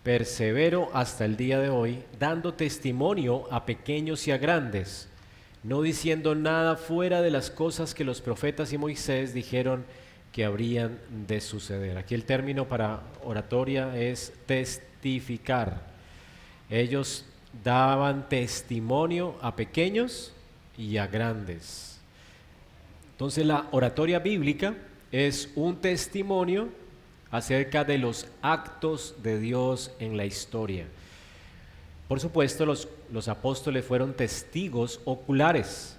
persevero hasta el día de hoy, dando testimonio a pequeños y a grandes, no diciendo nada fuera de las cosas que los profetas y Moisés dijeron que habrían de suceder. Aquí el término para oratoria es testificar. Ellos daban testimonio a pequeños y a grandes. Entonces la oratoria bíblica es un testimonio acerca de los actos de Dios en la historia. Por supuesto, los apóstoles fueron testigos oculares.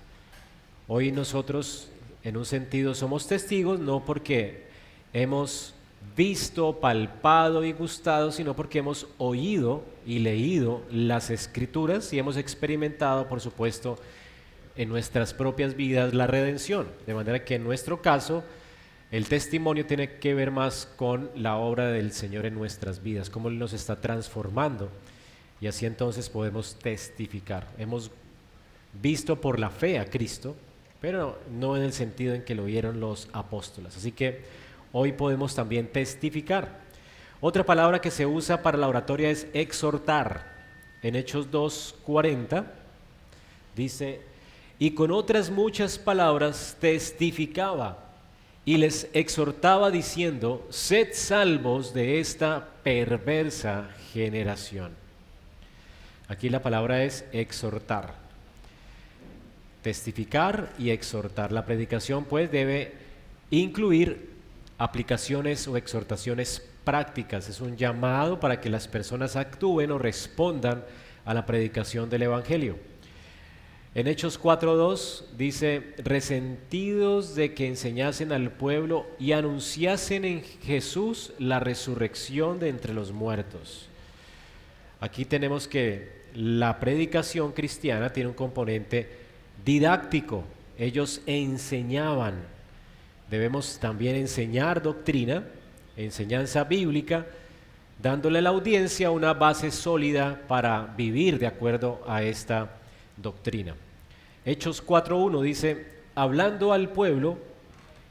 Hoy nosotros, en un sentido, somos testigos no porque hemos visto, palpado y gustado, sino porque hemos oído y leído las Escrituras y hemos experimentado, por supuesto, en nuestras propias vidas la redención. De manera que en nuestro caso, el testimonio tiene que ver más con la obra del Señor en nuestras vidas, cómo Él nos está transformando. Y así entonces podemos testificar. Hemos visto por la fe a Cristo, pero no en el sentido en que lo vieron los apóstoles. Así que hoy podemos también testificar. Otra palabra que se usa para la oratoria es exhortar. En Hechos 2:40 dice: y con otras muchas palabras testificaba y les exhortaba diciendo: sed salvos de esta perversa generación. Aquí la palabra es exhortar, testificar y exhortar. La predicación pues debe incluir aplicaciones o exhortaciones prácticas. Es un llamado para que las personas actúen o respondan a la predicación del Evangelio. En Hechos 4:2 dice: resentidos de que enseñasen al pueblo y anunciasen en Jesús la resurrección de entre los muertos. Aquí tenemos que la predicación cristiana tiene un componente didáctico. Ellos enseñaban. Debemos también enseñar doctrina, enseñanza bíblica, dándole a la audiencia una base sólida para vivir de acuerdo a esta doctrina. Hechos 4:1 dice: hablando al pueblo,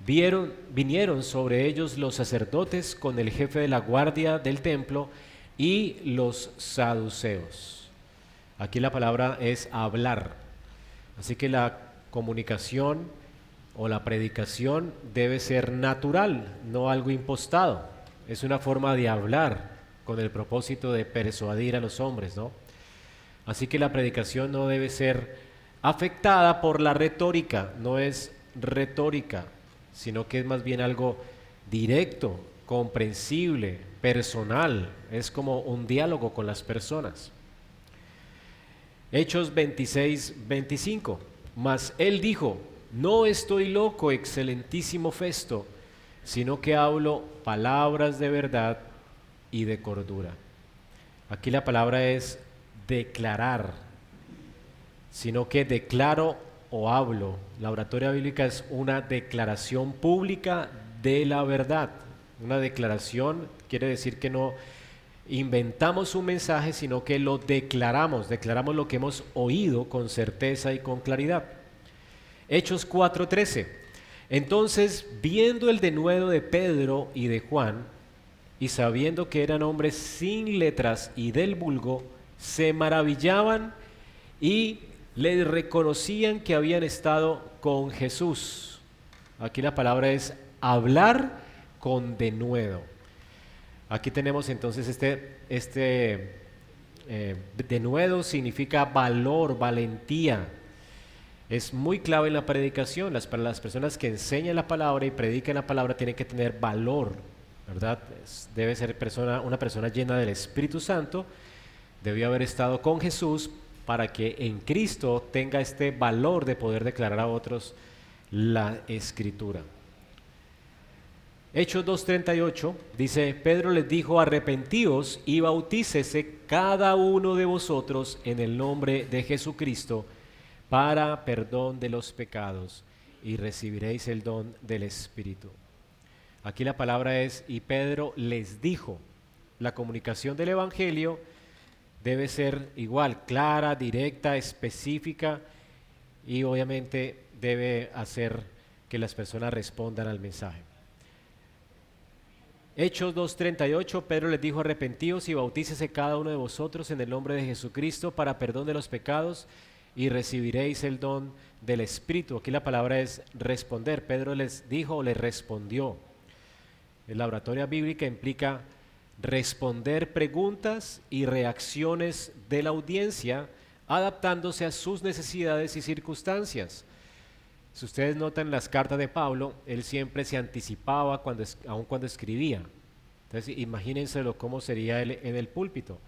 vinieron sobre ellos los sacerdotes con el jefe de la guardia del templo y los saduceos. Aquí la palabra es hablar. Así que la comunicación o la predicación debe ser natural, no algo impostado. Es una forma de hablar con el propósito de persuadir a los hombres, ¿no? Así que la predicación no debe ser afectada por la retórica, no es retórica, sino que es más bien algo directo, comprensible, personal, es como un diálogo con las personas. Hechos 26:25, mas él dijo: no estoy loco, excelentísimo Festo, sino que hablo palabras de verdad y de cordura. Aquí la palabra es declarar, sino que declaro o hablo. La oratoria bíblica es una declaración pública de la verdad. Una declaración quiere decir que no inventamos un mensaje, sino que lo declaramos lo que hemos oído con certeza y con claridad. Hechos 4:13. Entonces, viendo el denuedo de Pedro y de Juan, y sabiendo que eran hombres sin letras y del vulgo, se maravillaban y le reconocían que habían estado con Jesús. Aquí la palabra es hablar con denuedo. Aquí tenemos entonces denuedo significa valor, valentía. Es muy clave en la predicación. Para las personas que enseñan la palabra y predican la palabra tienen que tener valor, ¿verdad? Debe ser una persona llena del Espíritu Santo. Debió haber estado con Jesús para que en Cristo tenga este valor de poder declarar a otros la Escritura. Hechos 2:38 dice: Pedro les dijo: arrepentíos y bautícese cada uno de vosotros en el nombre de Jesucristo para perdón de los pecados y recibiréis el don del Espíritu. Aquí la palabra es: y Pedro les dijo. La comunicación del Evangelio debe ser igual, clara, directa, específica, y obviamente debe hacer que las personas respondan al mensaje. Hechos 2:38, Pedro les dijo: arrepentíos y bautícese cada uno de vosotros en el nombre de Jesucristo para perdón de los pecados y recibiréis el don del Espíritu. Aquí la palabra es responder. Pedro les dijo o les respondió. La oratoria bíblica implica responder preguntas y reacciones de la audiencia, adaptándose a sus necesidades y circunstancias. Si ustedes notan las cartas de Pablo, él siempre se anticipaba aun cuando escribía. Entonces, imagínenselo cómo sería él en el púlpito.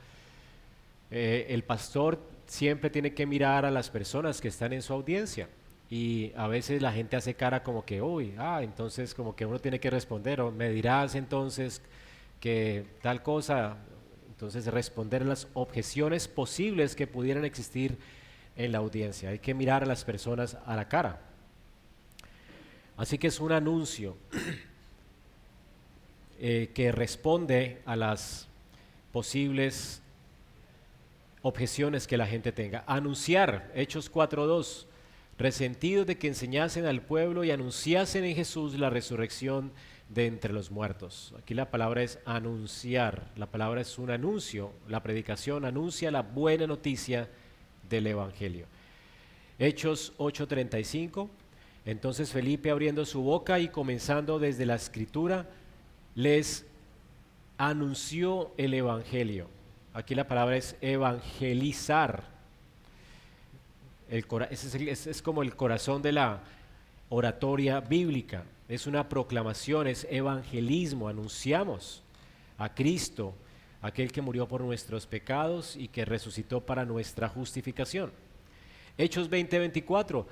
El pastor siempre tiene que mirar a las personas que están en su audiencia. Y a veces la gente hace cara como que, uy, entonces como que uno tiene que responder, o me dirás entonces que tal cosa. Entonces responder a las objeciones posibles que pudieran existir en la audiencia. Hay que mirar a las personas a la cara. Así que es un anuncio que responde a las posibles objeciones que la gente tenga. Anunciar, Hechos 4:2, resentidos de que enseñasen al pueblo y anunciasen en Jesús la resurrección de entre los muertos. Aquí la palabra es anunciar, la palabra es un anuncio, la predicación anuncia la buena noticia del Evangelio. Hechos 8:35, entonces Felipe, abriendo su boca y comenzando desde la escritura, les anunció el Evangelio. Aquí la palabra es evangelizar. Es como el corazón de la oratoria bíblica. Es una proclamación, es evangelismo. Anunciamos a Cristo, aquel que murió por nuestros pecados y que resucitó para nuestra justificación. Hechos 20:24,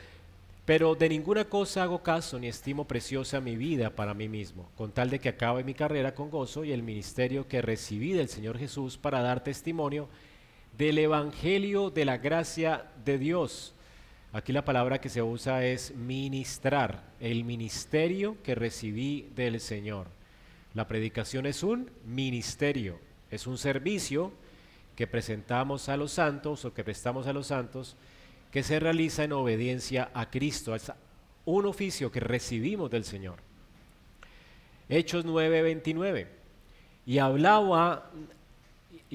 pero de ninguna cosa hago caso ni estimo preciosa mi vida para mí mismo, con tal de que acabe mi carrera con gozo y el ministerio que recibí del Señor Jesús para dar testimonio del Evangelio de la gracia de Dios. Aquí la palabra que se usa es ministrar, el ministerio que recibí del Señor. La predicación es un ministerio, es un servicio que presentamos a los santos o que prestamos a los santos, que se realiza en obediencia a Cristo. Es un oficio que recibimos del Señor. Hechos 9:29, y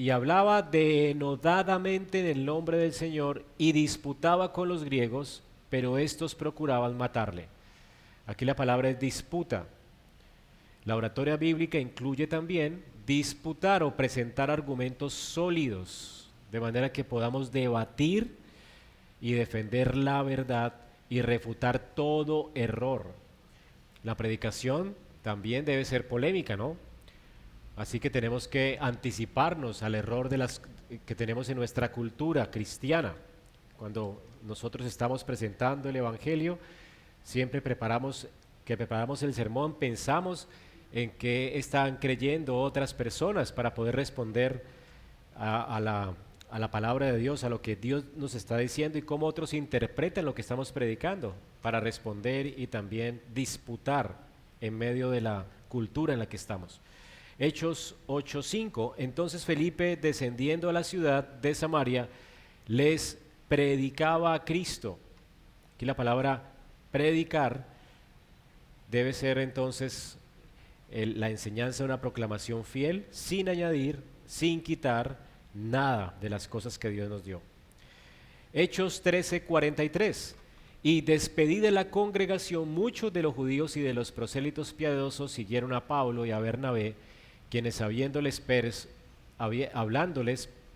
hablaba denodadamente en el nombre del Señor y disputaba con los griegos, pero estos procuraban matarle. Aquí la palabra es disputa. La oratoria bíblica incluye también disputar o presentar argumentos sólidos, de manera que podamos debatir y defender la verdad y refutar todo error. La predicación también debe ser polémica, ¿no? Así que tenemos que anticiparnos al error que tenemos en nuestra cultura cristiana. Cuando nosotros estamos presentando el Evangelio, siempre preparamos el sermón, pensamos en qué están creyendo otras personas para poder responder a la palabra de Dios, a lo que Dios nos está diciendo y cómo otros interpretan lo que estamos predicando, para responder y también disputar en medio de la cultura en la que estamos. Hechos 8:5, entonces Felipe, descendiendo a la ciudad de Samaria, les predicaba a Cristo. Aquí la palabra predicar debe ser entonces la enseñanza de una proclamación fiel, sin añadir, sin quitar nada de las cosas que Dios nos dio. Hechos 13:43, y despedida de la congregación, muchos de los judíos y de los prosélitos piadosos siguieron a Pablo y a Bernabé, quienes hablándoles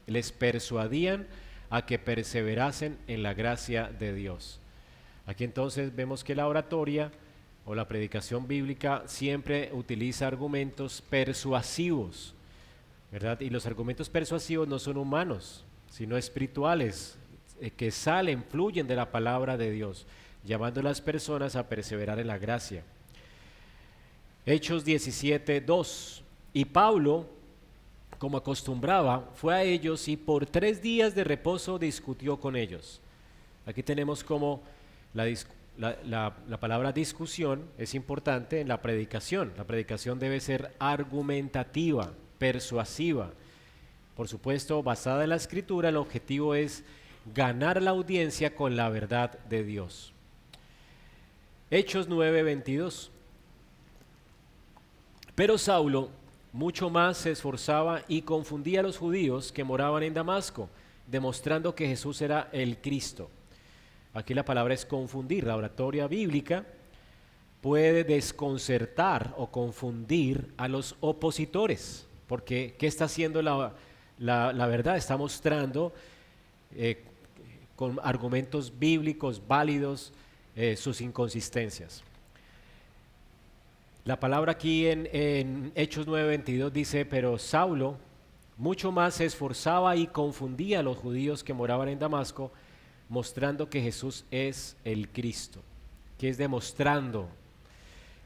les persuadían a que perseverasen en la gracia de Dios. Aquí entonces vemos que la oratoria o la predicación bíblica siempre utiliza argumentos persuasivos, ¿verdad? Y los argumentos persuasivos no son humanos, sino espirituales, que fluyen de la palabra de Dios, llamando a las personas a perseverar en la gracia. Hechos 17:2, y Pablo, como acostumbraba, fue a ellos y por 3 días de reposo discutió con ellos. Aquí tenemos como la palabra discusión es importante en la predicación. La predicación debe ser argumentativa, persuasiva. Por supuesto, basada en la Escritura, el objetivo es ganar la audiencia con la verdad de Dios. Hechos 9:22. Pero Saulo, mucho más se esforzaba y confundía a los judíos que moraban en Damasco, demostrando que Jesús era el Cristo. Aquí la palabra es confundir. La oratoria bíblica puede desconcertar o confundir a los opositores, porque ¿qué está haciendo la verdad? Está mostrando con argumentos bíblicos válidos sus inconsistencias. La palabra aquí en Hechos 9:22 dice, pero Saulo mucho más se esforzaba y confundía a los judíos que moraban en Damasco, mostrando que Jesús es el Cristo. ¿Qué es demostrando?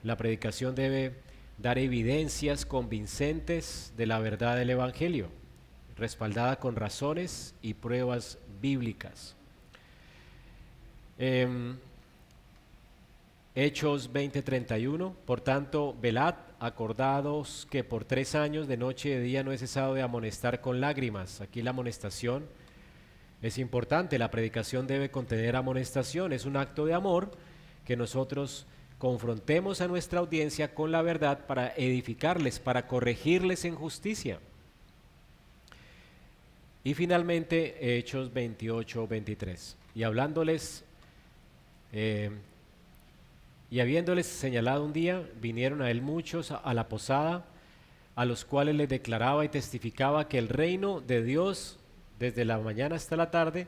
La predicación debe dar evidencias convincentes de la verdad del Evangelio, respaldada con razones y pruebas bíblicas. Hechos 20:31, por tanto, velad, acordados que por 3 años de noche y de día no he cesado de amonestar con lágrimas. Aquí la amonestación es importante, la predicación debe contener amonestación, es un acto de amor que nosotros confrontemos a nuestra audiencia con la verdad para edificarles, para corregirles en justicia. Y finalmente, Hechos 28:23, y hablándoles, y habiéndoles señalado un día, vinieron a él muchos a la posada, a los cuales les declaraba y testificaba que el reino de Dios desde la mañana hasta la tarde,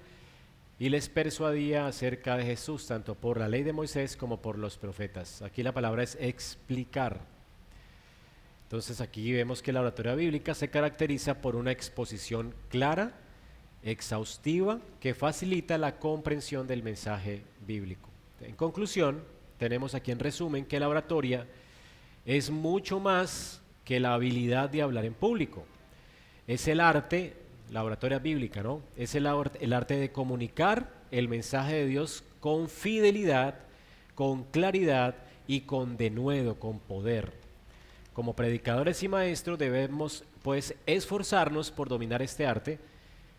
y les persuadía acerca de Jesús, tanto por la ley de Moisés como por los profetas. Aquí la palabra es explicar. Entonces aquí vemos que la oratoria bíblica se caracteriza por una exposición clara, exhaustiva, que facilita la comprensión del mensaje bíblico. En conclusión, tenemos aquí en resumen que la oratoria es mucho más que la habilidad de hablar en público. Es el arte, la oratoria bíblica, ¿no? Es el arte de comunicar el mensaje de Dios con fidelidad, con claridad y con denuedo, con poder. Como predicadores y maestros debemos pues esforzarnos por dominar este arte,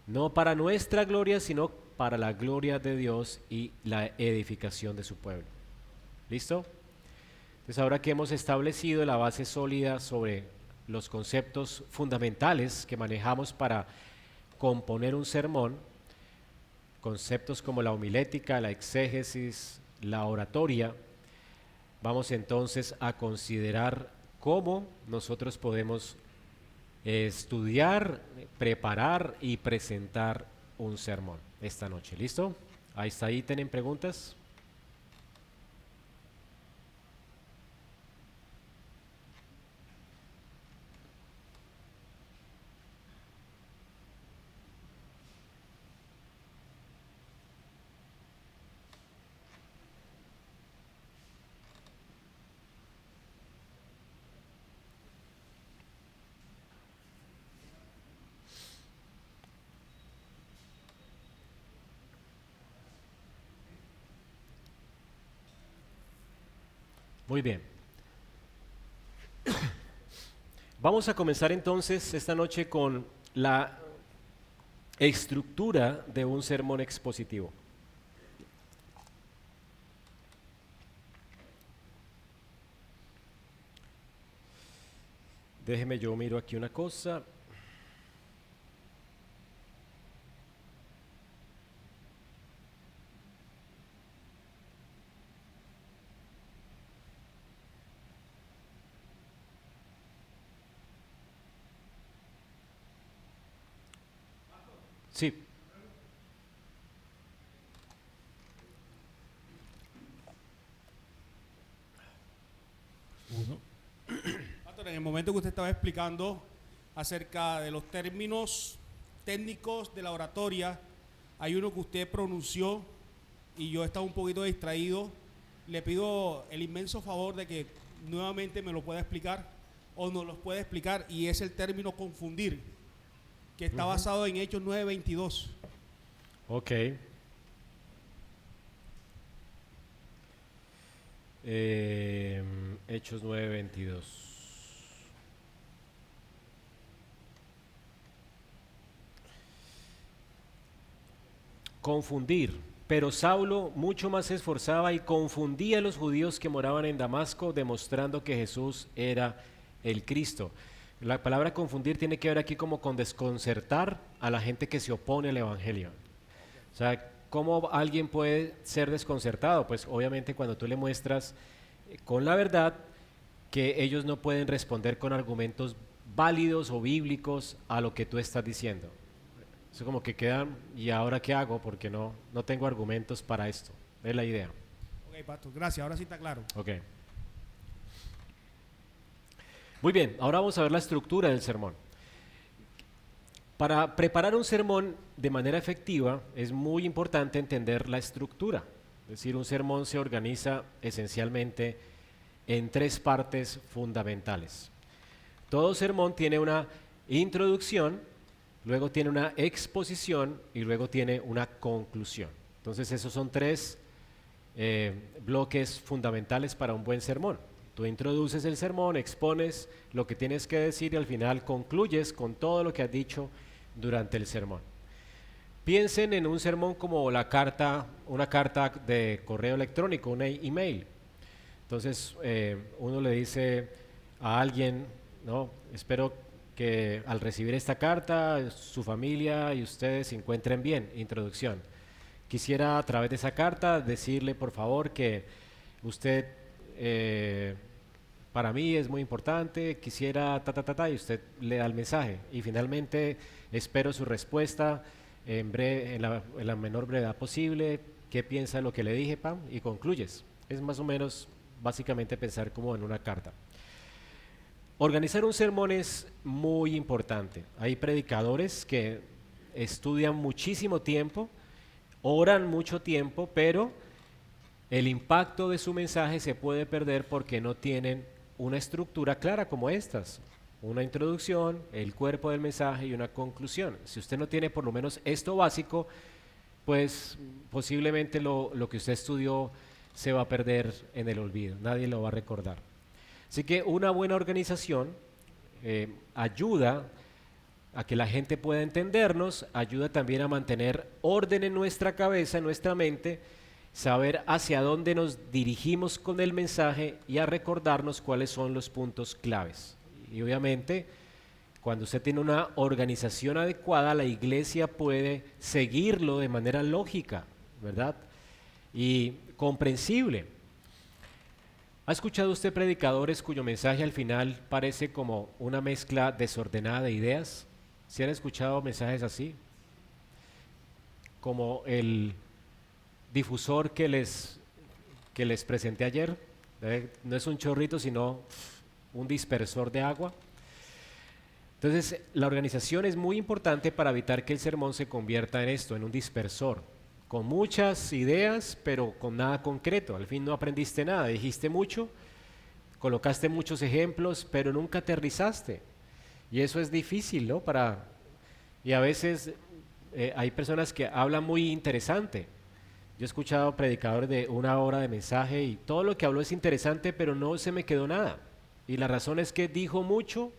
no para nuestra gloria, sino para la gloria de Dios y la edificación de su pueblo. ¿Listo? Entonces ahora que hemos establecido la base sólida sobre los conceptos fundamentales que manejamos para componer un sermón, conceptos como la homilética, la exégesis, la oratoria, vamos entonces a considerar cómo nosotros podemos estudiar, preparar y presentar un sermón esta noche. ¿Listo? Ahí está, ahí tienen preguntas. Muy bien. Vamos a comenzar entonces esta noche con la estructura de un sermón expositivo. Déjeme, yo miro aquí una cosa. Sí. Pastor, en el momento que usted estaba explicando acerca de los términos técnicos de la oratoria, hay uno que usted pronunció y yo estaba un poquito distraído. Le pido el inmenso favor de que nuevamente me lo pueda explicar o nos lo pueda explicar, y es el término confundir, que está basado en Hechos 9:22. Ok. Hechos 9:22. Confundir. Pero Saulo mucho más se esforzaba y confundía a los judíos que moraban en Damasco, demostrando que Jesús era el Cristo. La palabra confundir tiene que ver aquí como con desconcertar a la gente que se opone al Evangelio. O sea, ¿cómo alguien puede ser desconcertado? Pues obviamente cuando tú le muestras con la verdad que ellos no pueden responder con argumentos válidos o bíblicos a lo que tú estás diciendo. Eso como que quedan, ¿y ahora qué hago? Porque no tengo argumentos para esto. Es la idea. Ok, pastor, gracias. Ahora sí está claro. Ok. Muy bien, ahora vamos a ver la estructura del sermón. Para preparar un sermón de manera efectiva es muy importante entender la estructura. Es decir, un sermón se organiza esencialmente en tres partes fundamentales. Todo sermón tiene una introducción, luego tiene una exposición y luego tiene una conclusión. Entonces esos son tres bloques fundamentales para un buen sermón. Tú introduces el sermón, expones lo que tienes que decir y al final concluyes con todo lo que has dicho durante el sermón. Piensen en un sermón como una carta de correo electrónico, una email. Entonces uno le dice a alguien, ¿no? Espero que al recibir esta carta su familia y ustedes se encuentren bien. Introducción. Quisiera a través de esa carta decirle por favor que usted para mí es muy importante, quisiera y usted le da el mensaje y finalmente espero su respuesta en la menor brevedad posible, qué piensa de lo que le dije, pam, y concluyes. Es más o menos básicamente pensar como en una carta. Organizar un sermón es muy importante. Hay predicadores que estudian muchísimo tiempo, oran mucho tiempo, pero el impacto de su mensaje se puede perder porque no tienen una estructura clara como estas. Una introducción, el cuerpo del mensaje y una conclusión. Si usted no tiene por lo menos esto básico, pues posiblemente lo que usted estudió se va a perder en el olvido. Nadie lo va a recordar. Así que una buena organización ayuda a que la gente pueda entendernos, ayuda también a mantener orden en nuestra cabeza, en nuestra mente, saber hacia dónde nos dirigimos con el mensaje y a recordarnos cuáles son los puntos claves. Y obviamente, cuando usted tiene una organización adecuada, la iglesia puede seguirlo de manera lógica, ¿verdad? Y comprensible. ¿Ha escuchado usted predicadores cuyo mensaje al final parece como una mezcla desordenada de ideas? ¿Sí han escuchado mensajes así? Como el difusor que les presenté ayer, no es un chorrito sino un dispersor de agua. Entonces la organización es muy importante para evitar que el sermón se convierta en esto, en un dispersor, con muchas ideas pero con nada concreto. Al fin no aprendiste nada, dijiste mucho, colocaste muchos ejemplos pero nunca aterrizaste y eso es difícil, ¿no? Y a veces hay personas que hablan muy interesante. Yo he escuchado predicadores de 1 hora de mensaje y todo lo que habló es interesante, pero no se me quedó nada. Y la razón es que dijo mucho,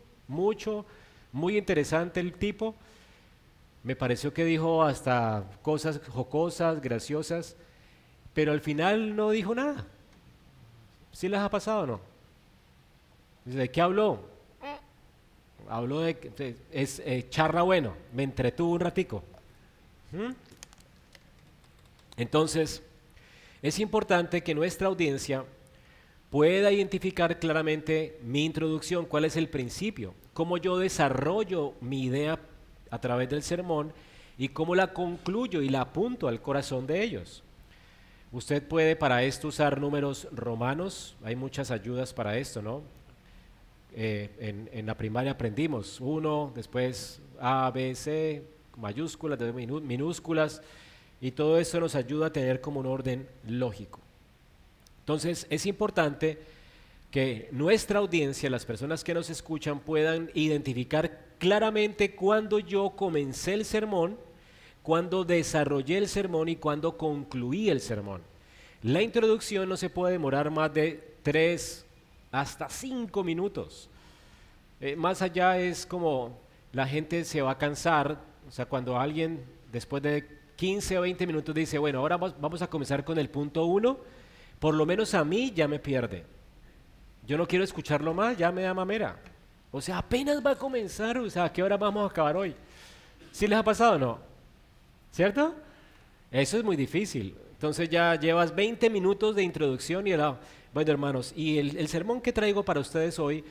muy interesante el tipo. Me pareció que dijo hasta cosas jocosas, graciosas, pero al final no dijo nada. ¿Sí les ha pasado o no? ¿De qué habló? Habló charla bueno, me entretuvo un ratico. Entonces, es importante que nuestra audiencia pueda identificar claramente mi introducción, cuál es el principio, cómo yo desarrollo mi idea a través del sermón y cómo la concluyo y la apunto al corazón de ellos. Usted puede para esto usar números romanos, hay muchas ayudas para esto, ¿no? En la primaria aprendimos 1, después A, B, C, mayúsculas, minúsculas, y todo eso nos ayuda a tener como un orden lógico. Entonces es importante que nuestra audiencia, las personas que nos escuchan, puedan identificar claramente cuándo yo comencé el sermón, cuándo desarrollé el sermón y cuándo concluí el sermón. La introducción no se puede demorar más de 3 hasta 5 minutos. Más allá es como la gente se va a cansar, o sea, cuando alguien después de 15 o 20 minutos dice, bueno, ahora vamos a comenzar con el punto 1, por lo menos a mí ya me pierde. Yo no quiero escucharlo más, ya me da mamera. O sea, apenas va a comenzar, o sea, ¿a qué hora vamos a acabar hoy? ¿Sí les ha pasado o no? ¿Cierto? Eso es muy difícil. Entonces ya llevas 20 minutos de introducción y bueno, hermanos, y el sermón que traigo para ustedes hoy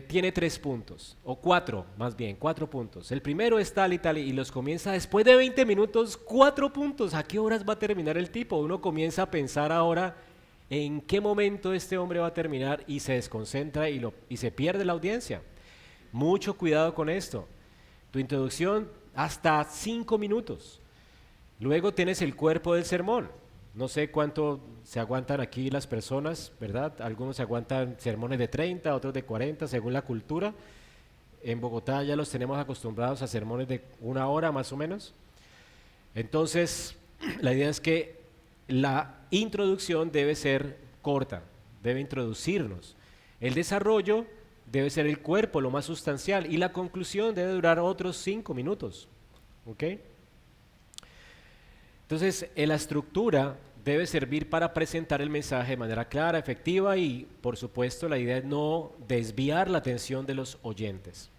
tiene 3 puntos, o 4 más bien, 4 puntos. El primero es tal y los comienza después de 20 minutos, 4 puntos. ¿A qué horas va a terminar el tipo? Uno comienza a pensar ahora en qué momento este hombre va a terminar y se desconcentra y se pierde la audiencia. Mucho cuidado con esto. Tu introducción hasta 5 minutos. Luego tienes el cuerpo del sermón. No sé cuánto se aguantan aquí las personas, ¿verdad? Algunos se aguantan sermones de 30, otros de 40, según la cultura. En Bogotá ya los tenemos acostumbrados a sermones de 1 hora más o menos. Entonces, la idea es que la introducción debe ser corta, debe introducirnos. El desarrollo debe ser el cuerpo, lo más sustancial, y la conclusión debe durar otros 5 minutos. ¿Ok? Entonces, la estructura debe servir para presentar el mensaje de manera clara, efectiva y, por supuesto, la idea es no desviar la atención de los oyentes.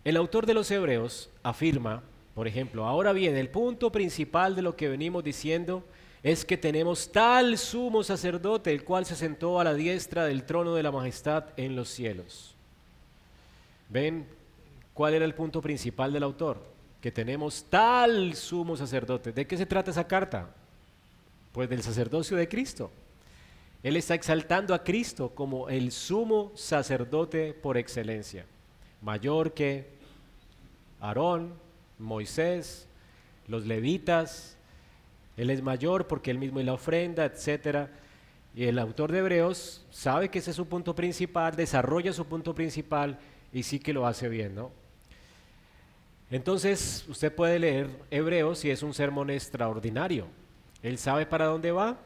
El autor de los Hebreos afirma, por ejemplo, ahora bien, el punto principal de lo que venimos diciendo es que tenemos tal sumo sacerdote, el cual se sentó a la diestra del trono de la majestad en los cielos. ¿Ven cuál era el punto principal del autor? Que tenemos tal sumo sacerdote. ¿De qué se trata esa carta? Pues del sacerdocio de Cristo. Él está exaltando a Cristo como el sumo sacerdote por excelencia, mayor que Aarón, Moisés, los levitas. Él es mayor porque él mismo es la ofrenda, etcétera. Y el autor de Hebreos sabe que ese es su punto principal, desarrolla su punto principal y sí que lo hace bien, ¿no? Entonces, usted puede leer Hebreos y es un sermón extraordinario. Él sabe para dónde va,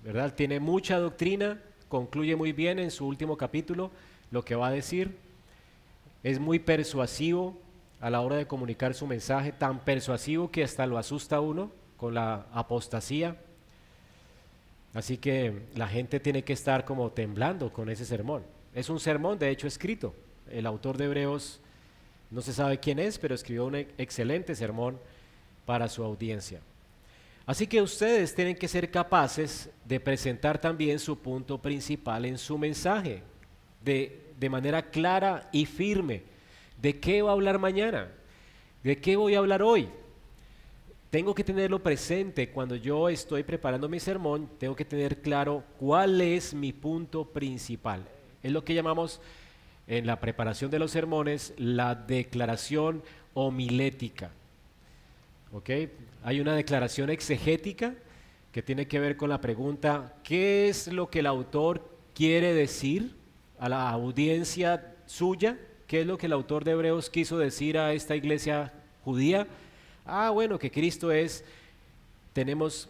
¿verdad? Tiene mucha doctrina, concluye muy bien en su último capítulo lo que va a decir. Es muy persuasivo a la hora de comunicar su mensaje, tan persuasivo que hasta lo asusta a uno con la apostasía. Así que la gente tiene que estar como temblando con ese sermón. Es un sermón, de hecho, escrito. El autor de Hebreos no se sabe quién es, pero escribió un excelente sermón para su audiencia. Así que ustedes tienen que ser capaces de presentar también su punto principal en su mensaje, de manera clara y firme. ¿De qué va a hablar mañana? ¿De qué voy a hablar hoy? Tengo que tenerlo presente cuando yo estoy preparando mi sermón, tengo que tener claro cuál es mi punto principal. Es lo que llamamos en la preparación de los sermones la declaración homilética. ¿Ok? Hay una declaración exegética que tiene que ver con la pregunta, ¿qué es lo que el autor quiere decir a la audiencia suya? ¿Qué es lo que el autor de Hebreos quiso decir a esta iglesia judía? Bueno, que Cristo tenemos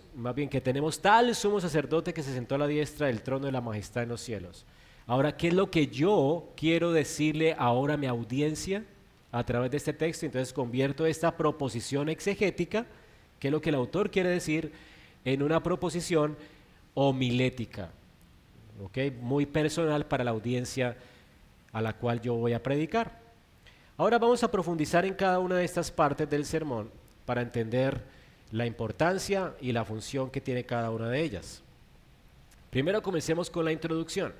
tal sumo sacerdote que se sentó a la diestra del trono de la majestad en los cielos. Ahora, ¿qué es lo que yo quiero decirle ahora a mi audiencia a través de este texto? Entonces convierto esta proposición exegética, que es lo que el autor quiere decir, en una proposición homilética, ¿okay? Muy personal para la audiencia a la cual yo voy a predicar. Ahora vamos a profundizar en cada una de estas partes del sermón para entender la importancia y la función que tiene cada una de ellas. Primero comencemos con la introducción.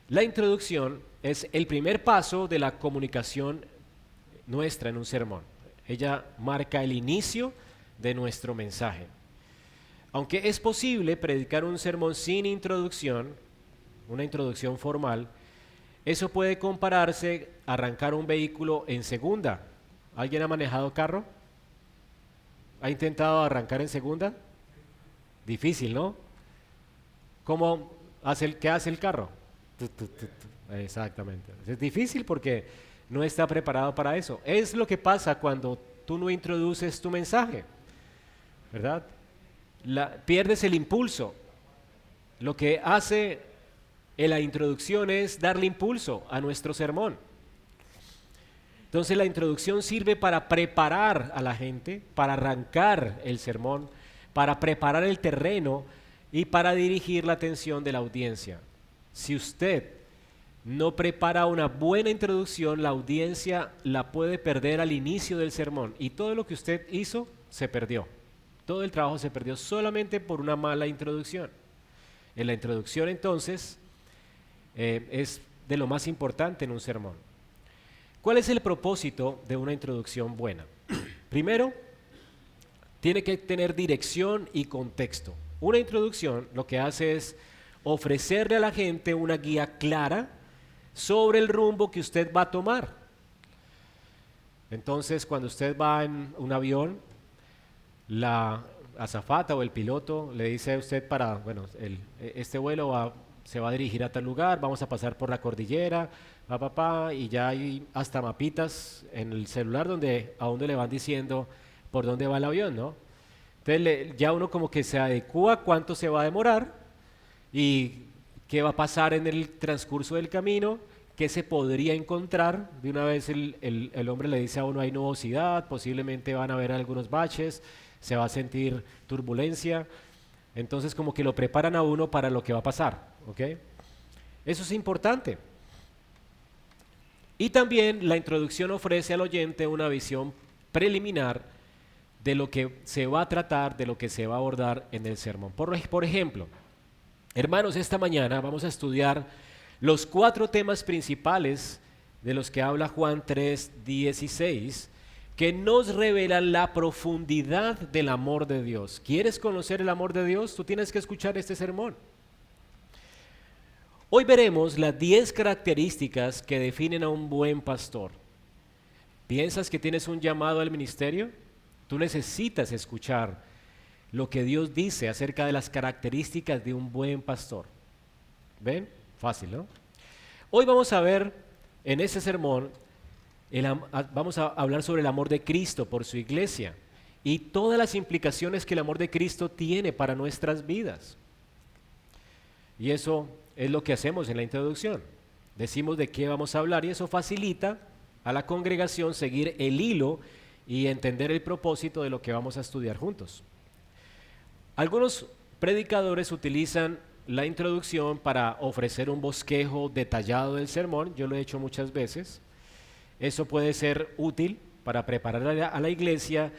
La introducción es el primer paso de la comunicación nuestra en un sermón. Ella marca el inicio de nuestro mensaje. Aunque es posible predicar un sermón sin introducción, una introducción formal, eso puede compararse a arrancar un vehículo en segunda. ¿Alguien ha manejado carro? ¿Ha intentado arrancar en segunda? Difícil, ¿no? ¿Qué hace el carro? Exactamente. Es difícil porque no está preparado para eso. Es lo que pasa cuando tú no introduces tu mensaje, ¿verdad? Pierdes el impulso. Lo que hace en la introducción es darle impulso a nuestro sermón. Entonces la introducción sirve para preparar a la gente, para arrancar el sermón, para preparar el terreno y para dirigir la atención de la audiencia. Si usted no prepara una buena introducción, la audiencia la puede perder al inicio del sermón y todo lo que usted hizo se perdió. Todo el trabajo se perdió solamente por una mala introducción. En la introducción entonces es de lo más importante en un sermón. ¿Cuál es el propósito de una introducción buena? Primero, tiene que tener dirección y contexto. Una introducción lo que hace es ofrecerle a la gente una guía clara sobre el rumbo que usted va a tomar. Entonces, cuando usted va en un avión, la azafata o el piloto le dice a usted este vuelo se va a dirigir a tal lugar, vamos a pasar por la cordillera, y ya hay hasta mapitas en el celular a donde le van diciendo por dónde va el avión, ¿no? Entonces ya uno como que se adecua a cuánto se va a demorar y qué va a pasar en el transcurso del camino, qué se podría encontrar. De una vez el hombre le dice a uno hay nubosidad, posiblemente van a haber algunos baches, se va a sentir turbulencia. Entonces como que lo preparan a uno para lo que va a pasar, ¿ok? Eso es importante. Y también la introducción ofrece al oyente una visión preliminar de lo que se va a tratar, de lo que se va a abordar en el sermón. Por ejemplo, hermanos, esta mañana vamos a estudiar los 4 temas principales de los que habla Juan 3:16, que nos revelan la profundidad del amor de Dios. ¿Quieres conocer el amor de Dios? Tú tienes que escuchar este sermón. Hoy veremos las 10 características que definen a un buen pastor. ¿Piensas que tienes un llamado al ministerio? Tú necesitas escuchar lo que Dios dice acerca de las características de un buen pastor. ¿Ven? Fácil, ¿no? Hoy vamos a ver en ese sermón, vamos a hablar sobre el amor de Cristo por su iglesia y todas las implicaciones que el amor de Cristo tiene para nuestras vidas. Y eso es lo que hacemos en la introducción. Decimos de qué vamos a hablar y eso facilita a la congregación seguir el hilo y entender el propósito de lo que vamos a estudiar juntos. Algunos predicadores utilizan la introducción para ofrecer un bosquejo detallado del sermón. Yo lo he hecho muchas veces. Eso puede ser útil para preparar a la iglesia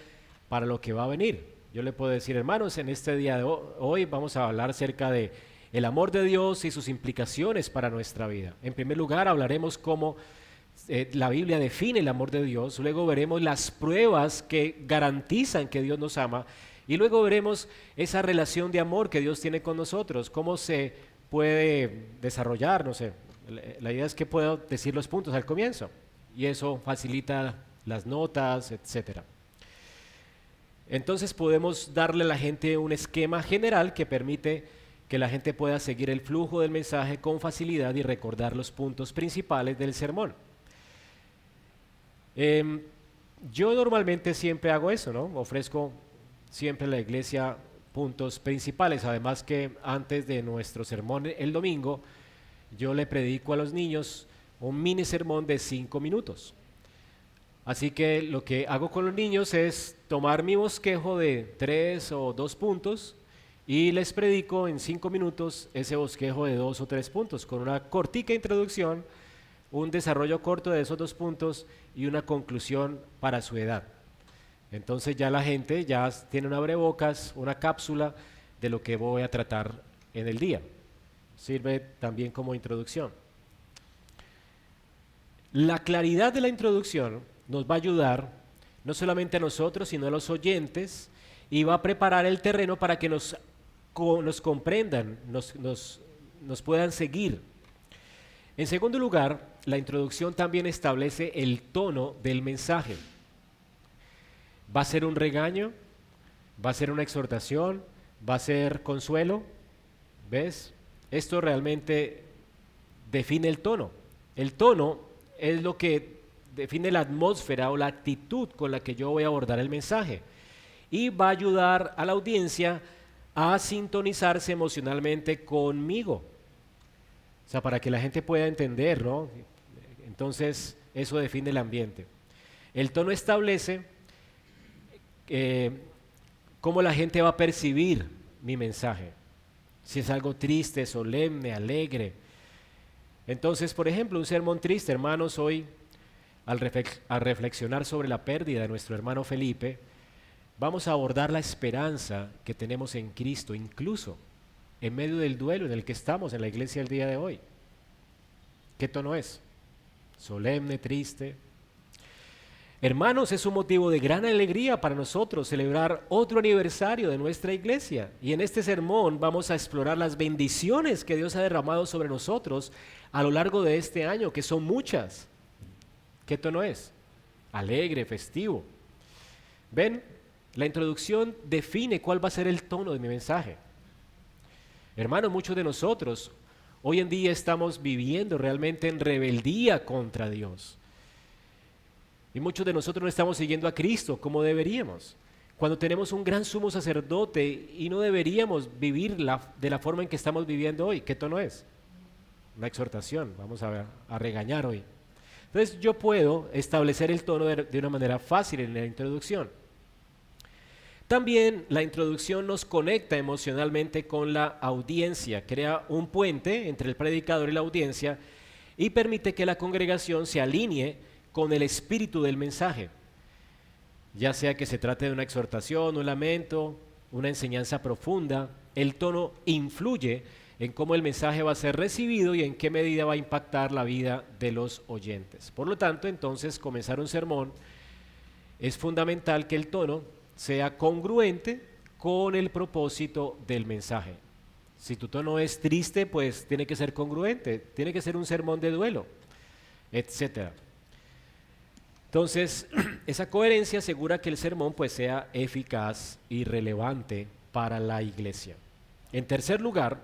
para lo que va a venir. Yo le puedo decir, hermanos, en este día de hoy vamos a hablar acerca de el amor de Dios y sus implicaciones para nuestra vida. En primer lugar, hablaremos cómo la Biblia define el amor de Dios. Luego veremos las pruebas que garantizan que Dios nos ama. Y luego veremos esa relación de amor que Dios tiene con nosotros, cómo se puede desarrollar, no sé. La idea es que puedo decir los puntos al comienzo y eso facilita las notas, etcétera. Entonces podemos darle a la gente un esquema general que permite que la gente pueda seguir el flujo del mensaje con facilidad y recordar los puntos principales del sermón. Yo normalmente siempre hago eso, ¿no? Ofrezco siempre a la iglesia puntos principales, además que antes de nuestro sermón el domingo, yo le predico a los niños un mini sermón de 5 minutos. Así que lo que hago con los niños es tomar mi bosquejo de 3 o 2 puntos y les predico en 5 minutos ese bosquejo de 2 o 3 puntos, con una cortica introducción, un desarrollo corto de esos 2 puntos y una conclusión para su edad. Entonces ya la gente ya tiene un abrebocas, una cápsula de lo que voy a tratar en el día. Sirve también como introducción. La claridad de la introducción nos va a ayudar no solamente a nosotros, sino a los oyentes y va a preparar el terreno para que nos comprendan, nos puedan seguir. En segundo lugar, la introducción también establece el tono del mensaje. ¿Va a ser un regaño? ¿Va a ser una exhortación? ¿Va a ser consuelo? ¿Ves? Esto realmente define el tono. El tono es lo que define la atmósfera o la actitud con la que yo voy a abordar el mensaje. Y va a ayudar a la audiencia a sintonizarse emocionalmente conmigo. O sea, para que la gente pueda entender, ¿no? Entonces, eso define el ambiente. El tono establece cómo la gente va a percibir mi mensaje. Si es algo triste, solemne, alegre. Entonces, por ejemplo, un sermón triste, hermanos, hoy al reflexionar sobre la pérdida de nuestro hermano Felipe, vamos a abordar la esperanza que tenemos en Cristo, incluso en medio del duelo en el que estamos en la iglesia el día de hoy. ¿Qué tono es? Solemne, triste. Hermanos, es un motivo de gran alegría para nosotros celebrar otro aniversario de nuestra iglesia. Y en este sermón vamos a explorar las bendiciones que Dios ha derramado sobre nosotros a lo largo de este año, que son muchas. ¿Qué tono es? Alegre, festivo. ¿Ven? La introducción define cuál va a ser el tono de mi mensaje. Hermanos, muchos de nosotros hoy en día estamos viviendo realmente en rebeldía contra Dios. Y muchos de nosotros no estamos siguiendo a Cristo como deberíamos. Cuando tenemos un gran sumo sacerdote y no deberíamos vivir de la forma en que estamos viviendo hoy. ¿Qué tono es? Una exhortación. Vamos a regañar hoy. Entonces yo puedo establecer el tono de una manera fácil en la introducción. También la introducción nos conecta emocionalmente con la audiencia, crea un puente entre el predicador y la audiencia y permite que la congregación se alinee con el espíritu del mensaje, ya sea que se trate de una exhortación, un lamento, una enseñanza profunda. El tono influye en cómo el mensaje va a ser recibido y en qué medida va a impactar la vida de los oyentes. Por lo tanto, entonces, comenzar un sermón es fundamental que el tono sea congruente con el propósito del mensaje. Si tu tono es triste, pues tiene que ser congruente, tiene que ser un sermón de duelo, etcétera. Entonces, esa coherencia asegura que el sermón pues sea eficaz y relevante para la iglesia. En tercer lugar,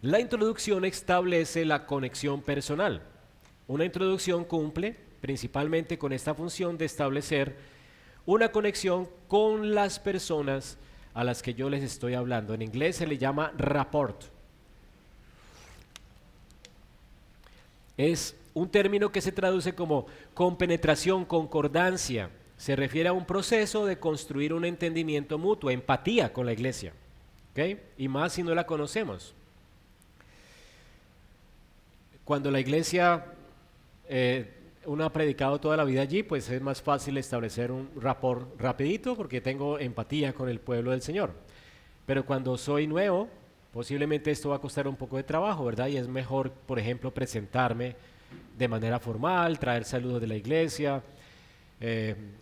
la introducción establece la conexión personal. Una introducción cumple principalmente con esta función de establecer una conexión con las personas a las que yo les estoy hablando. En inglés se le llama rapport. Es un término que se traduce como compenetración, concordancia. Se refiere a un proceso de construir un entendimiento mutuo, empatía con la iglesia. ¿Okay? Y más si no la conocemos. Cuando la iglesia, uno ha predicado toda la vida allí, pues es más fácil establecer un rapport rapidito porque tengo empatía con el pueblo del Señor. Pero cuando soy nuevo, posiblemente esto va a costar un poco de trabajo, ¿verdad? Y es mejor, por ejemplo, presentarme de manera formal, traer saludos de la iglesia,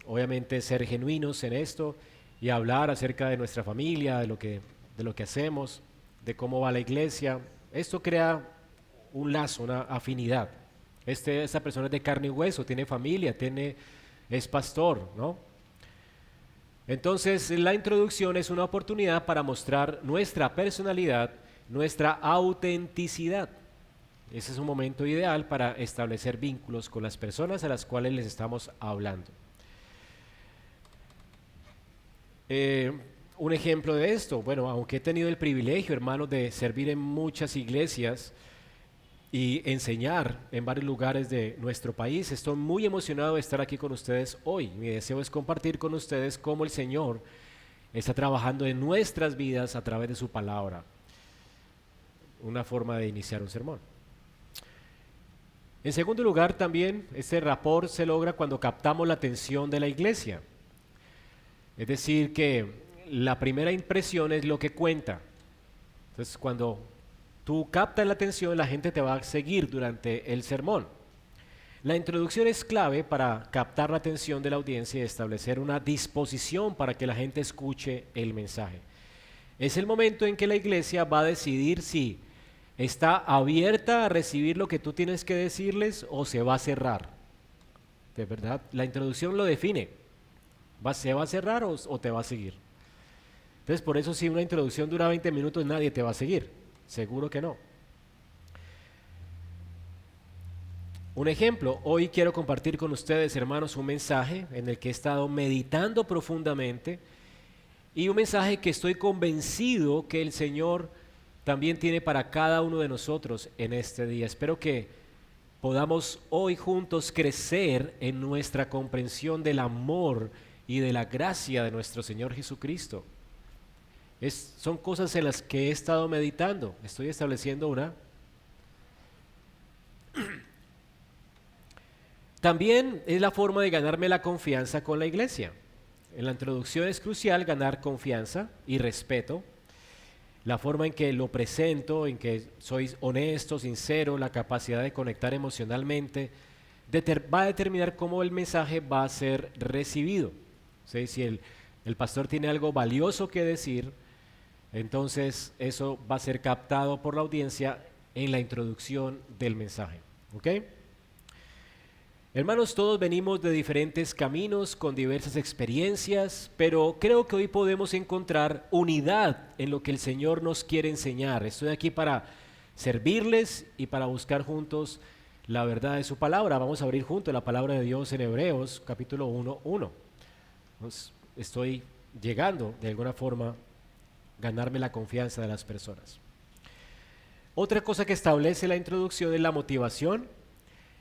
obviamente ser genuinos en esto y hablar acerca de nuestra familia, de lo que hacemos, de cómo va la iglesia. Esto crea un lazo, una afinidad. Esta persona es de carne y hueso, tiene familia, es pastor, ¿no? Entonces, la introducción es una oportunidad para mostrar nuestra personalidad, nuestra autenticidad. Ese es un momento ideal para establecer vínculos con las personas a las cuales les estamos hablando. Un ejemplo de esto, bueno, aunque he tenido el privilegio, hermanos, de servir en muchas iglesias y enseñar en varios lugares de nuestro país, estoy muy emocionado de estar aquí con ustedes hoy. Mi deseo es compartir con ustedes cómo el Señor está trabajando en nuestras vidas a través de su palabra. Una forma de iniciar un sermón. En segundo lugar, también este rapport se logra cuando captamos la atención de la iglesia. Es decir, que la primera impresión es lo que cuenta. Entonces, cuando tú captas la atención, la gente te va a seguir durante el sermón. La introducción es clave para captar la atención de la audiencia y establecer una disposición para que la gente escuche el mensaje. Es el momento en que la iglesia va a decidir si está abierta a recibir lo que tú tienes que decirles o se va a cerrar. De verdad, la introducción lo define. ¿Se va a cerrar o te va a seguir? Entonces, por eso si una introducción dura 20 minutos, nadie te va a seguir. Seguro que no. Un ejemplo, hoy quiero compartir con ustedes, hermanos, un mensaje en el que he estado meditando profundamente y un mensaje que estoy convencido que el Señor también tiene para cada uno de nosotros en este día. Espero que podamos hoy juntos crecer en nuestra comprensión del amor y de la gracia de nuestro Señor Jesucristo. Son cosas en las que he estado meditando. Estoy estableciendo una También es la forma de ganarme la confianza con la iglesia. En la introducción es crucial ganar confianza y respeto. La forma en que lo presento, en que soy honesto, sincero, la capacidad de conectar emocionalmente, va a determinar cómo el mensaje va a ser recibido. ¿Sí? Si el pastor tiene algo valioso que decir, entonces eso va a ser captado por la audiencia en la introducción del mensaje. ¿Ok? Hermanos, todos venimos de diferentes caminos, con diversas experiencias, pero creo que hoy podemos encontrar unidad en lo que el Señor nos quiere enseñar. Estoy aquí para servirles y para buscar juntos la verdad de su palabra. Vamos a abrir juntos la palabra de Dios en Hebreos, capítulo 1:1. Estoy llegando, de alguna forma, a ganarme la confianza de las personas. Otra cosa que establece la introducción es la motivación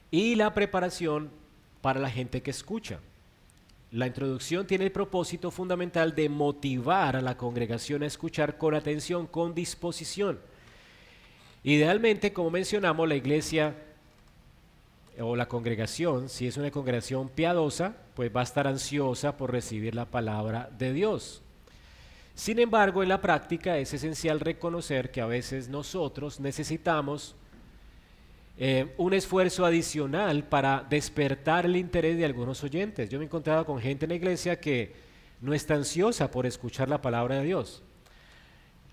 y la preparación para la gente que escucha. La introducción tiene el propósito fundamental de motivar a la congregación a escuchar con atención, con disposición. Idealmente, como mencionamos, la iglesia o la congregación, si es una congregación piadosa, pues va a estar ansiosa por recibir la palabra de Dios. Sin embargo, en la práctica es esencial reconocer que a veces nosotros necesitamos un esfuerzo adicional para despertar el interés de algunos oyentes. Yo me he encontrado con gente en la iglesia que no está ansiosa por escuchar la palabra de Dios.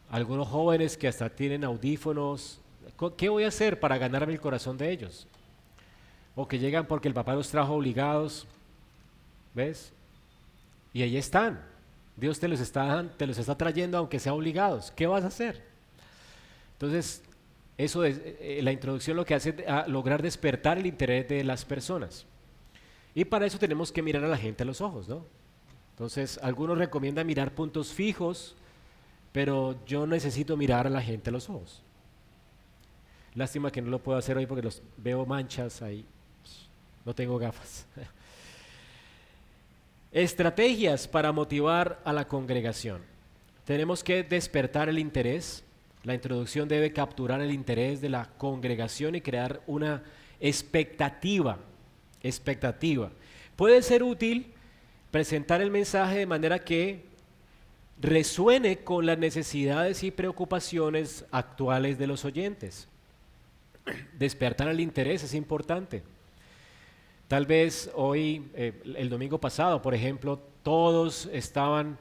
Algunos jóvenes que hasta tienen audífonos. ¿Qué voy a hacer para ganarme el corazón de ellos? O que llegan porque el papá los trajo obligados, ¿ves? Y ahí están. Dios te los está trayendo aunque sea obligados. ¿Qué vas a hacer? Entonces, eso es, la introducción lo que hace es lograr despertar el interés de las personas. Y para eso tenemos que mirar a la gente a los ojos, ¿no? Entonces, algunos recomiendan mirar puntos fijos, pero yo necesito mirar a la gente a los ojos. Lástima que no lo puedo hacer hoy porque los veo manchas ahí. No tengo gafas. Estrategias para motivar a la congregación. Tenemos que despertar el interés. La introducción debe capturar el interés de la congregación y crear una expectativa. Puede ser útil presentar el mensaje de manera que resuene con las necesidades y preocupaciones actuales de los oyentes. Despertar el interés es importante. Tal vez hoy, el domingo pasado, por ejemplo, todos estaban,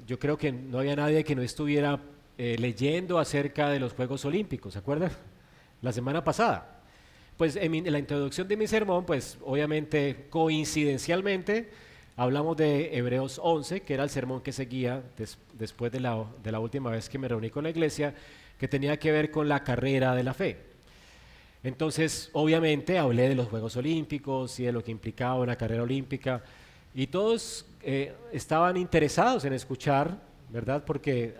yo creo que no había nadie que no estuviera leyendo acerca de los Juegos Olímpicos, ¿se acuerdan? La semana pasada. Pues en la introducción de mi sermón, pues obviamente coincidencialmente hablamos de Hebreos 11, que era el sermón que seguía después de la última vez que me reuní con la iglesia, que tenía que ver con la carrera de la fe. Entonces, obviamente hablé de los Juegos Olímpicos y de lo que implicaba una carrera olímpica, y todos estaban interesados en escuchar, ¿verdad? Porque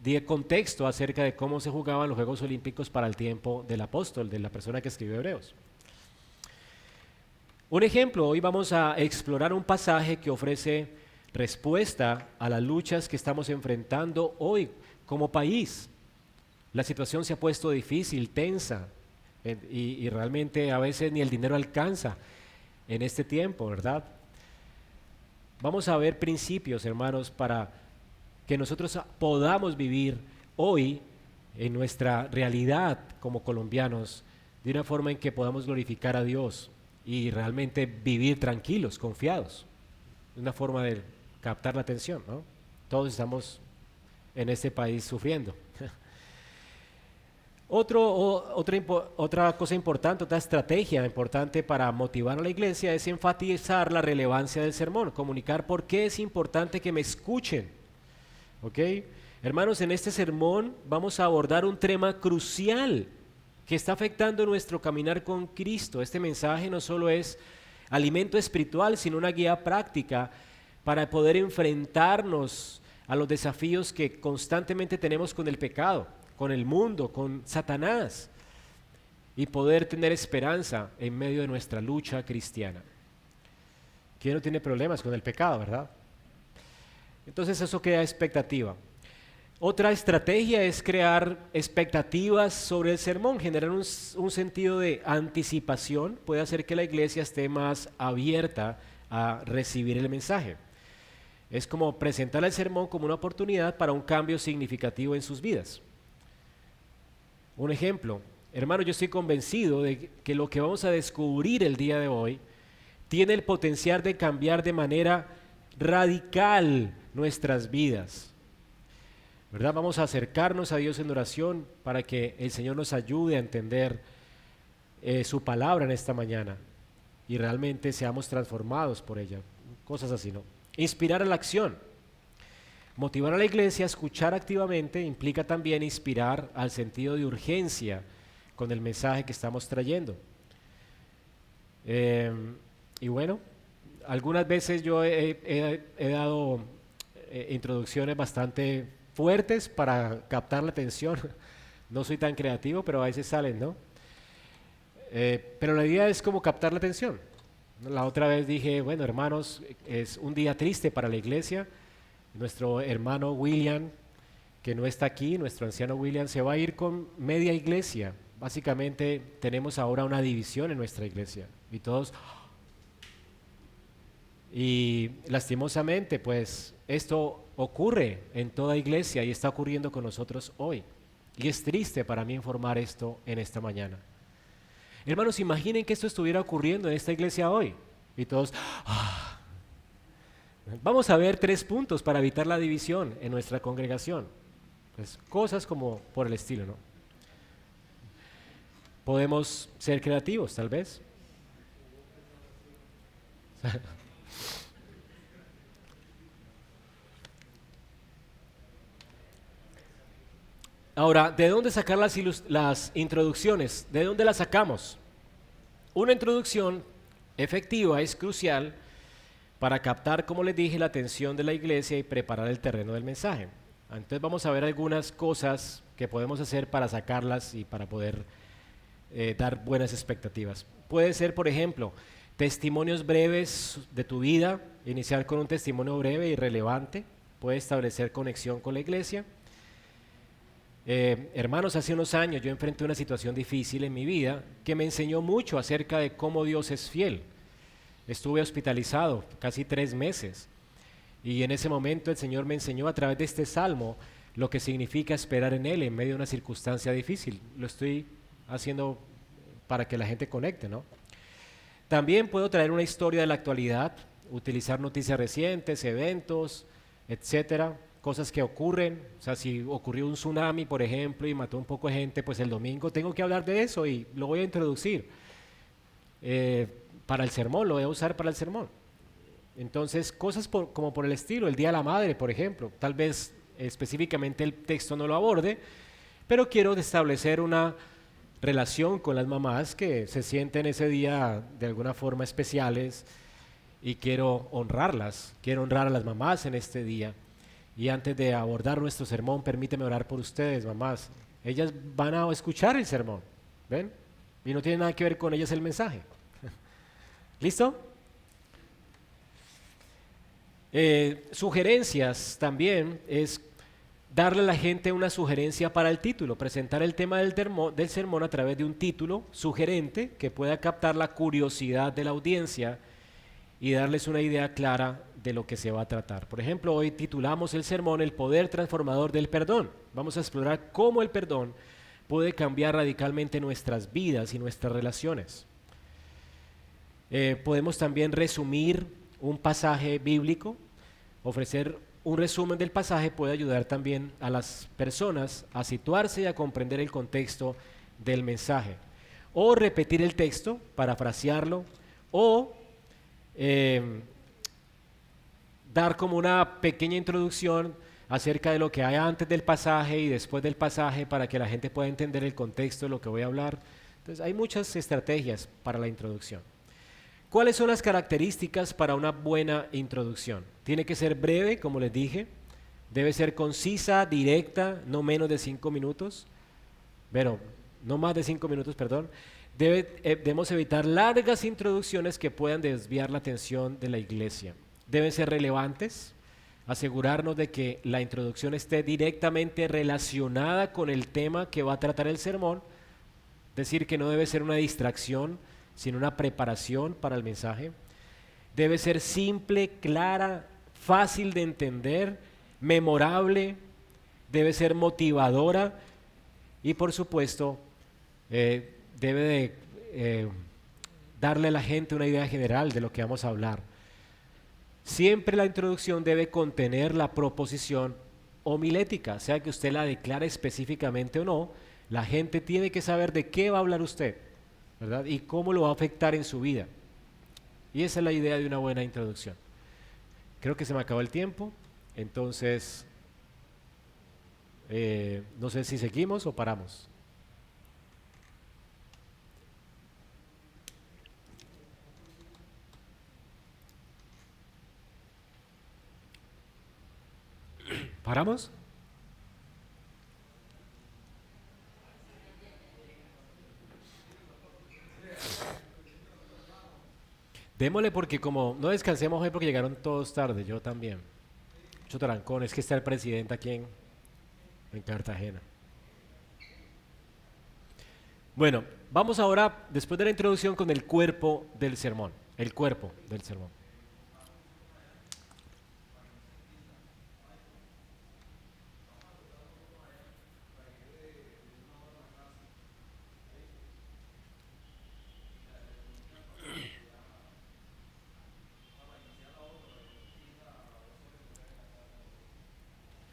di contexto acerca de cómo se jugaban los Juegos Olímpicos para el tiempo del apóstol, de la persona que escribió Hebreos. Un ejemplo, hoy vamos a explorar un pasaje que ofrece respuesta a las luchas que estamos enfrentando hoy como país. La situación se ha puesto difícil, tensa, y realmente a veces ni el dinero alcanza en este tiempo, ¿verdad? Vamos a ver principios, hermanos, para que nosotros podamos vivir hoy en nuestra realidad como colombianos de una forma en que podamos glorificar a Dios y realmente vivir tranquilos, confiados. Una forma de captar la atención, ¿no? Todos estamos en este país sufriendo. Otra cosa importante, otra estrategia importante para motivar a la iglesia es enfatizar la relevancia del sermón, comunicar por qué es importante que me escuchen. ¿Ok? Hermanos, en este sermón vamos a abordar un tema crucial que está afectando nuestro caminar con Cristo. Este mensaje no solo es alimento espiritual, sino una guía práctica para poder enfrentarnos a los desafíos que constantemente tenemos con el pecado, con el mundo, con Satanás, y poder tener esperanza en medio de nuestra lucha cristiana. ¿Quién no tiene problemas con el pecado, verdad? Entonces eso crea expectativa. Otra estrategia es crear expectativas sobre el sermón, generar un sentido de anticipación, puede hacer que la iglesia esté más abierta a recibir el mensaje. Es como presentar el sermón como una oportunidad para un cambio significativo en sus vidas. Un ejemplo, hermano, yo estoy convencido de que lo que vamos a descubrir el día de hoy tiene el potencial de cambiar de manera radical nuestras vidas. ¿Verdad? Vamos a acercarnos a Dios en oración para que el Señor nos ayude a entender su palabra en esta mañana y realmente seamos transformados por ella. Cosas así, ¿no? Inspirar a la acción. Motivar a la iglesia a escuchar activamente implica también inspirar al sentido de urgencia con el mensaje que estamos trayendo. Y bueno, algunas veces yo he dado introducciones bastante fuertes para captar la atención. No soy tan creativo, pero a veces salen, ¿no? Pero la idea es como captar la atención. La otra vez dije, bueno, hermanos, es un día triste para la iglesia. Nuestro hermano William, que no está aquí, nuestro anciano William, se va a ir con media iglesia. Básicamente tenemos ahora una división en nuestra iglesia. Y todos... Y lastimosamente, pues, esto ocurre en toda iglesia y está ocurriendo con nosotros hoy. Y es triste para mí informar esto en esta mañana. Hermanos, imaginen que esto estuviera ocurriendo en esta iglesia hoy. Y todos... Vamos a ver 3 puntos para evitar la división en nuestra congregación. Pues, cosas como por el estilo, ¿no? Podemos ser creativos, tal vez. Ahora, ¿de dónde sacar las introducciones? ¿De dónde las sacamos? Una introducción efectiva es crucial para captar, como les dije, la atención de la iglesia y preparar el terreno del mensaje. Entonces vamos a ver algunas cosas que podemos hacer para sacarlas y para poder dar buenas expectativas. Puede ser, por ejemplo, testimonios breves de tu vida, iniciar con un testimonio breve y relevante, puede establecer conexión con la iglesia. Hermanos, hace unos años yo enfrenté una situación difícil en mi vida que me enseñó mucho acerca de cómo Dios es fiel. Estuve hospitalizado casi 3 meses y en ese momento el Señor me enseñó a través de este salmo lo que significa esperar en Él en medio de una circunstancia difícil. Lo estoy haciendo para que la gente conecte, ¿no? También puedo traer una historia de la actualidad, utilizar noticias recientes, eventos, etcétera, cosas que ocurren. O sea, si ocurrió un tsunami, por ejemplo, y mató un poco de gente, pues el domingo tengo que hablar de eso y lo voy a introducir para el sermón, lo voy a usar para el sermón. Entonces, cosas como por el estilo, el Día de la Madre, por ejemplo, tal vez específicamente el texto no lo aborde, pero quiero establecer una relación con las mamás que se sienten ese día de alguna forma especiales y quiero honrarlas, quiero honrar a las mamás en este día. Y antes de abordar nuestro sermón, permíteme orar por ustedes, mamás. Ellas van a escuchar el sermón, ¿ven? Y no tiene nada que ver con ellas el mensaje. ¿Listo? Sugerencias también es darle a la gente una sugerencia para el título, presentar el tema del sermón a través de un título sugerente que pueda captar la curiosidad de la audiencia y darles una idea clara de lo que se va a tratar. Por ejemplo, hoy titulamos el sermón El poder transformador del perdón. Vamos a explorar cómo el perdón puede cambiar radicalmente nuestras vidas y nuestras relaciones. Podemos también resumir un pasaje bíblico, ofrecer un resumen del pasaje puede ayudar también a las personas a situarse y a comprender el contexto del mensaje. O repetir el texto, parafrasearlo, o dar como una pequeña introducción acerca de lo que hay antes del pasaje y después del pasaje para que la gente pueda entender el contexto de lo que voy a hablar. Entonces hay muchas estrategias para la introducción. ¿Cuáles son las características para una buena introducción? Tiene que ser breve, como les dije. Debe ser concisa, directa, no menos de 5 minutos. Bueno, no más de 5 minutos, perdón. Debemos evitar largas introducciones que puedan desviar la atención de la iglesia. Deben ser relevantes. asegurarnos de que la introducción esté directamente relacionada con el tema que va a tratar el sermón, es decir, que no debe ser una distracción, sino una preparación para el mensaje. Debe ser simple, clara, fácil de entender, memorable, debe ser motivadora y por supuesto debe de darle a la gente una idea general de lo que vamos a hablar. Siempre la introducción debe contener la proposición homilética, sea que usted la declare específicamente o no, la gente tiene que saber de qué va a hablar usted, ¿verdad? Y cómo lo va a afectar en su vida. Y esa es la idea de una buena introducción. Creo que se me acabó el tiempo, entonces no sé si seguimos o paramos. ¿Paramos? Démosle porque como no descansemos hoy porque llegaron todos tarde, yo también. Mucho trancón, es que está el presidente aquí en Cartagena. Bueno, vamos ahora, después de la introducción, con el cuerpo del sermón. El cuerpo del sermón.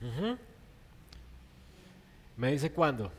Ujú. ¿Me dice cuándo?